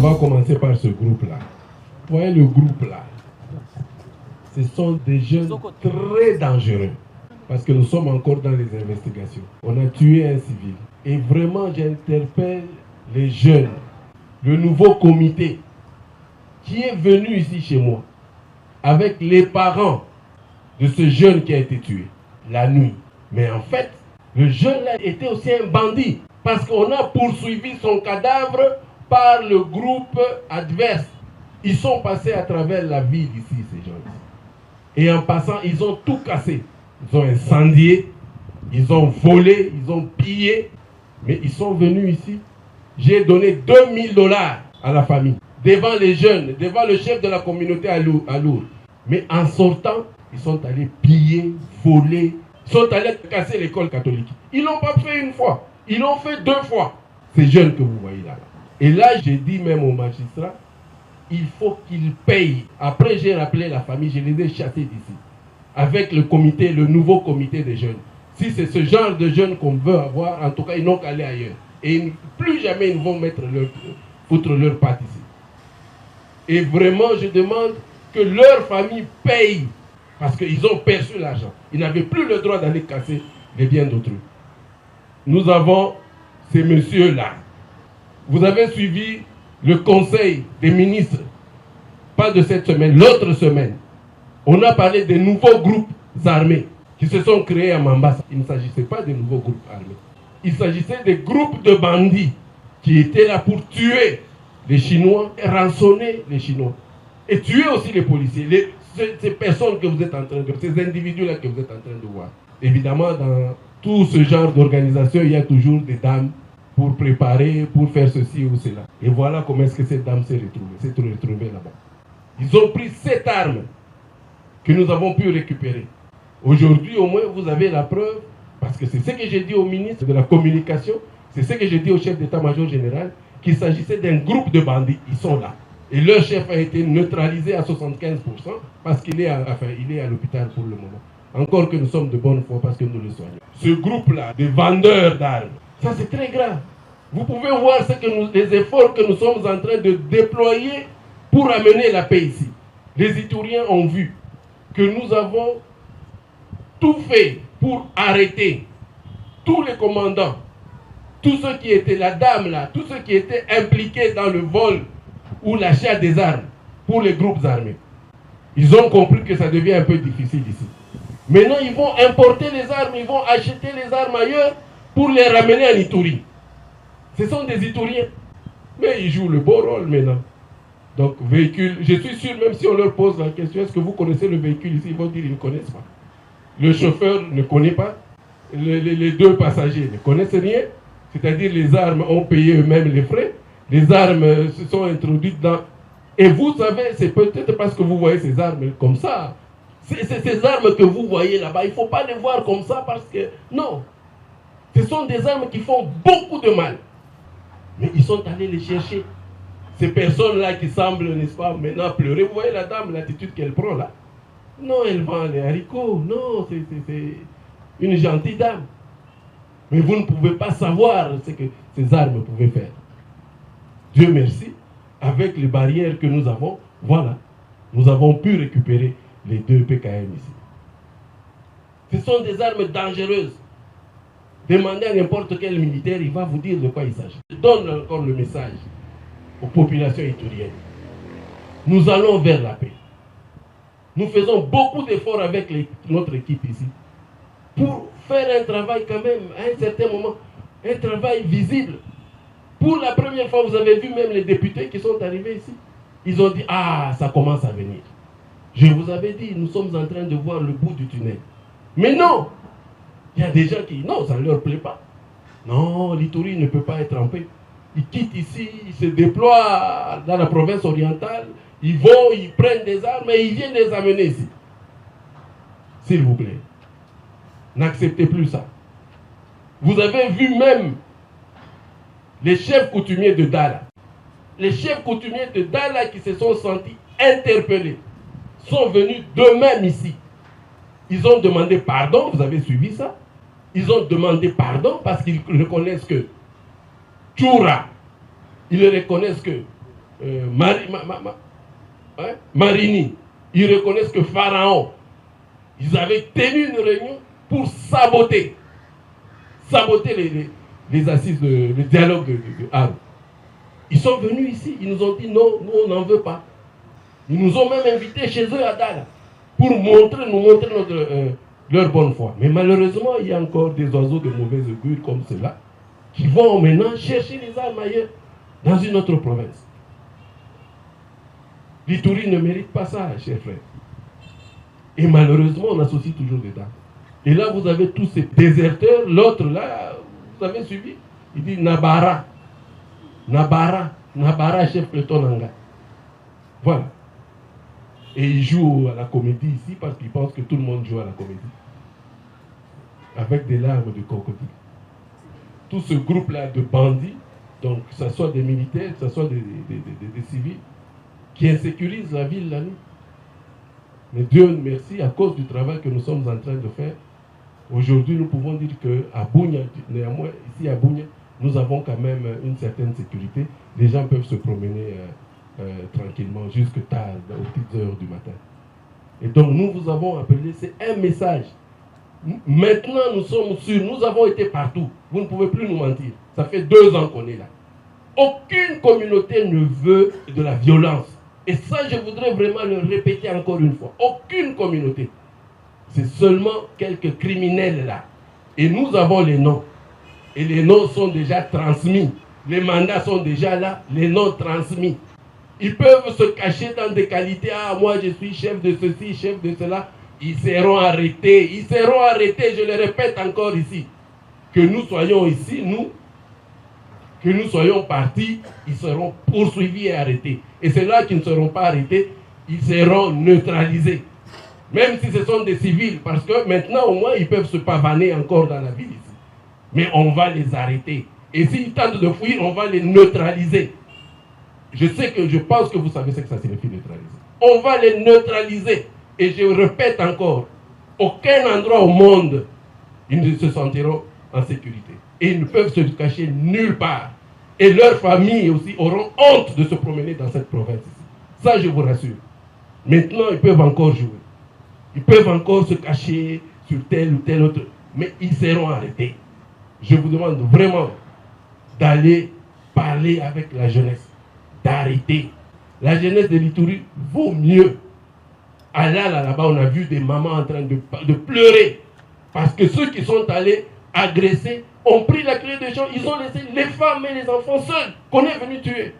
On va commencer par ce groupe-là. Vous voyez le groupe-là, ce sont des jeunes très dangereux. Parce que nous sommes encore dans les investigations. On a tué un civil. Et vraiment, j'interpelle les jeunes, le nouveau comité qui est venu ici chez moi avec les parents de ce jeune qui a été tué la nuit. Mais en fait, le jeune-là était aussi un bandit parce qu'on a poursuivi son cadavre par le groupe adverse. Ils sont passés à travers la ville ici, ces gens-là. Et en passant, ils ont tout cassé. Ils ont incendié, ils ont volé, ils ont pillé. Mais ils sont venus ici. J'ai donné $2000 à la famille, devant les jeunes, devant le chef de la communauté à Lourdes. Mais en sortant, ils sont allés piller, voler. Ils sont allés casser l'école catholique. Ils ne l'ont pas fait une fois. Ils l'ont fait 2 fois. Ces jeunes que vous voyez là. Et là, j'ai dit même aux magistrats, il faut qu'ils payent. Après, j'ai rappelé la famille, je les ai chassés d'ici. Avec le comité, le nouveau comité des jeunes. Si c'est ce genre de jeunes qu'on veut avoir, en tout cas, ils n'ont qu'à aller ailleurs. Et plus jamais ils vont foutre leur patte ici. Et vraiment, je demande que leur famille paye. Parce qu'ils ont perçu l'argent. Ils n'avaient plus le droit d'aller casser les biens d'autrui. Nous avons ces messieurs-là. Vous avez suivi le conseil des ministres. Pas de cette semaine, l'autre semaine. On a parlé des nouveaux groupes armés qui se sont créés à Mambasa. Il ne s'agissait pas de nouveaux groupes armés. Il s'agissait des groupes de bandits qui étaient là pour tuer les Chinois et rançonner les Chinois. Et tuer aussi les policiers, ces personnes que vous êtes en train de voir, ces individus-là que vous êtes en train de voir. Évidemment, dans tout ce genre d'organisation, il y a toujours des dames pour préparer, pour faire ceci ou cela. Et voilà comment est-ce que cette dame s'est retrouvée là-bas. Ils ont pris 7 armes que nous avons pu récupérer. Aujourd'hui, au moins, vous avez la preuve, parce que c'est ce que j'ai dit au ministre de la Communication, c'est ce que j'ai dit au chef d'état-major général, qu'il s'agissait d'un groupe de bandits. Ils sont là. Et leur chef a été neutralisé à 75% parce qu'il est à l'hôpital pour le moment. Encore que nous sommes de bonne foi parce que nous le soignons. Ce groupe-là, de vendeurs d'armes, ça c'est très grave. Vous pouvez voir les efforts que nous sommes en train de déployer pour amener la paix ici. Les Ituriens ont vu que nous avons tout fait pour arrêter tous les commandants, tous ceux qui étaient, la dame là, tous ceux qui étaient impliqués dans le vol ou l'achat des armes pour les groupes armés. Ils ont compris que ça devient un peu difficile ici. Maintenant, ils vont importer les armes, ils vont acheter les armes ailleurs pour les ramener en Ituri. Ce sont des Ituriens. Mais ils jouent le beau rôle maintenant. Donc, véhicule, je suis sûr, même si on leur pose la question, est-ce que vous connaissez le véhicule ici, ils vont dire qu'ils ne connaissent pas. Le chauffeur ne connaît pas. Les 2 passagers ne connaissent rien. C'est-à-dire les armes ont payé eux-mêmes les frais. Les armes se sont introduites dans... Et vous savez, c'est peut-être parce que vous voyez ces armes comme ça. C'est ces armes que vous voyez là-bas. Il ne faut pas les voir comme ça parce que... Non. Ce sont des armes qui font beaucoup de mal. Mais ils sont allés les chercher. Ces personnes-là qui semblent, n'est-ce pas, maintenant pleurer. Vous voyez la dame, l'attitude qu'elle prend là. Non, elle vend les haricots. Non, c'est une gentille dame. Mais vous ne pouvez pas savoir ce que ces armes pouvaient faire. Dieu merci, avec les barrières que nous avons, voilà, nous avons pu récupérer les 2 PKM ici. Ce sont des armes dangereuses. Demandez à n'importe quel militaire, il va vous dire de quoi il s'agit. Je donne encore le message aux populations ituriennes. Nous allons vers la paix. Nous faisons beaucoup d'efforts avec notre équipe ici pour faire un travail quand même, à un certain moment, un travail visible. Pour la première fois, vous avez vu même les députés qui sont arrivés ici. Ils ont dit, ah, ça commence à venir. Je vous avais dit, nous sommes en train de voir le bout du tunnel. Mais non, il y a des gens qui, non, ça ne leur plaît pas. Non, l'Ituri ne peut pas être en paix. Ils quittent ici, ils se déploient dans la province orientale, ils vont, ils prennent des armes et ils viennent les amener ici. S'il vous plaît, n'acceptez plus ça. Vous avez vu même les chefs coutumiers de Dala. Les chefs coutumiers de Dala qui se sont sentis interpellés sont venus d'eux-mêmes ici. Ils ont demandé pardon, vous avez suivi ça? Ils ont demandé pardon parce qu'ils reconnaissent que Tchoura, ils reconnaissent que Marini, ils reconnaissent que Pharaon, ils avaient tenu une réunion pour saboter les assises, le dialogue de Arles. Ils sont venus ici, ils nous ont dit non, nous on n'en veut pas. Ils nous ont même invités chez eux à Dala pour nous montrer leur bonne foi. Mais malheureusement, il y a encore des oiseaux de mauvaise augure comme ceux-là qui vont maintenant chercher les armes ailleurs, dans une autre province. L'Ituri ne mérite pas ça, chers frères. Et malheureusement, on associe toujours des dames. Et là, vous avez tous ces déserteurs. L'autre, là, vous avez suivi, il dit Nabara, chef Pletonanga. Voilà. Et il joue à la comédie ici parce qu'il pense que tout le monde joue à la comédie. Avec des larmes de crocodile. Tout ce groupe-là de bandits, donc que ce soit des militaires, que ce soit des civils, qui insécurisent la ville la nuit. Mais Dieu merci, à cause du travail que nous sommes en train de faire, aujourd'hui nous pouvons dire qu'à Bunia, néanmoins, ici à Bunia, nous avons quand même une certaine sécurité. Les gens peuvent se promener tranquillement jusque tard, aux petites heures du matin. Et donc nous vous avons appelé, c'est un message. Maintenant nous sommes sûrs, nous avons été partout. Vous ne pouvez plus nous mentir. Ça fait 2 ans qu'on est là. Aucune communauté ne veut de la violence. Et ça, je voudrais vraiment le répéter encore une fois. Aucune communauté. C'est seulement quelques criminels là. Et nous avons les noms. Et les noms sont déjà transmis. Les mandats sont déjà là, les noms transmis. Ils peuvent se cacher dans des qualités. Ah, moi je suis chef de ceci, chef de cela. Ils seront arrêtés. Ils seront arrêtés, je le répète encore ici. Que nous soyons ici, que nous soyons partis, ils seront poursuivis et arrêtés. Et ceux-là qui ne seront pas arrêtés, ils seront neutralisés. Même si ce sont des civils, parce que maintenant au moins ils peuvent se pavaner encore dans la ville ici. Mais on va les arrêter. Et s'ils tentent de fuir, on va les neutraliser. Je pense que vous savez ce que ça signifie neutraliser. On va les neutraliser. Et je répète encore, aucun endroit au monde, ils ne se sentiront en sécurité. Et ils ne peuvent se cacher nulle part. Et leurs familles aussi auront honte de se promener dans cette province ici. Ça, je vous rassure. Maintenant, ils peuvent encore jouer. Ils peuvent encore se cacher sur tel ou tel autre. Mais ils seront arrêtés. Je vous demande vraiment d'aller parler avec la jeunesse. D'arrêter. La jeunesse de l'Ituri vaut mieux. Là-bas, on a vu des mamans en train de pleurer. Parce que ceux qui sont allés agresser ont pris la clé des gens. Ils ont laissé les femmes et les enfants seuls qu'on est venu tuer.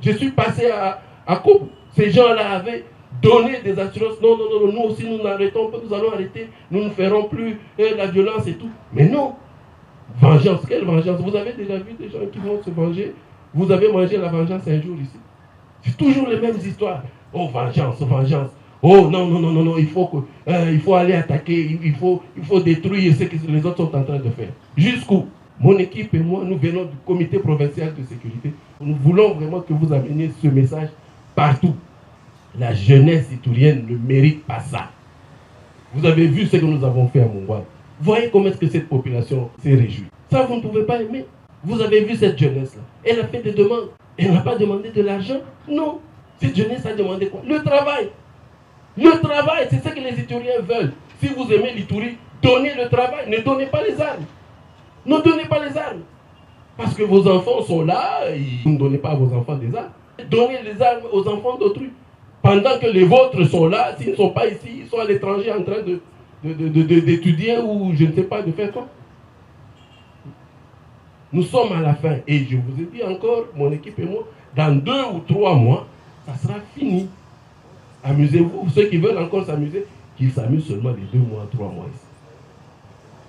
Je suis passé à Koub. Ces gens-là avaient donné des assurances. Non, nous aussi nous n'arrêtons pas, nous allons arrêter. Nous ne ferons plus la violence et tout. Mais non. Vengeance, quelle vengeance? Vous avez déjà vu des gens qui vont se venger? Vous avez mangé la vengeance un jour ici? C'est toujours les mêmes histoires. Oh, vengeance, vengeance. Oh, non, il faut aller attaquer, il faut détruire ce que les autres sont en train de faire. Jusqu'où? Mon équipe et moi, nous venons du comité provincial de sécurité. Nous voulons vraiment que vous ameniez ce message partout. La jeunesse iturienne ne mérite pas ça. Vous avez vu ce que nous avons fait à Mongoual. Voyez comment est-ce que cette population s'est réjouie. Ça, vous ne pouvez pas aimer. Vous avez vu cette jeunesse-là. Elle a fait des demandes. Elle n'a pas demandé de l'argent. Non. Cette jeunesse a demandé quoi? Le travail. Le travail, c'est ce que les Ituriens veulent. Si vous aimez l'Ituri, donnez le travail. Ne donnez pas les armes. Ne donnez pas les armes. Parce que vos enfants sont là, vous ne donnez pas à vos enfants des armes. Donnez les armes aux enfants d'autrui. Pendant que les vôtres sont là, s'ils ne sont pas ici, ils sont à l'étranger en train d'étudier ou je ne sais pas, de faire quoi. Nous sommes à la fin. Et je vous ai dit encore, mon équipe et moi, dans 2 ou 3 mois, ça sera fini. Amusez-vous. Ceux qui veulent encore s'amuser, qu'ils s'amusent seulement les 2 mois, 3 mois ici.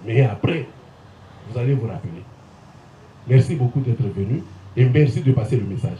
Mais après, vous allez vous rappeler. Merci beaucoup d'être venu et merci de passer le message.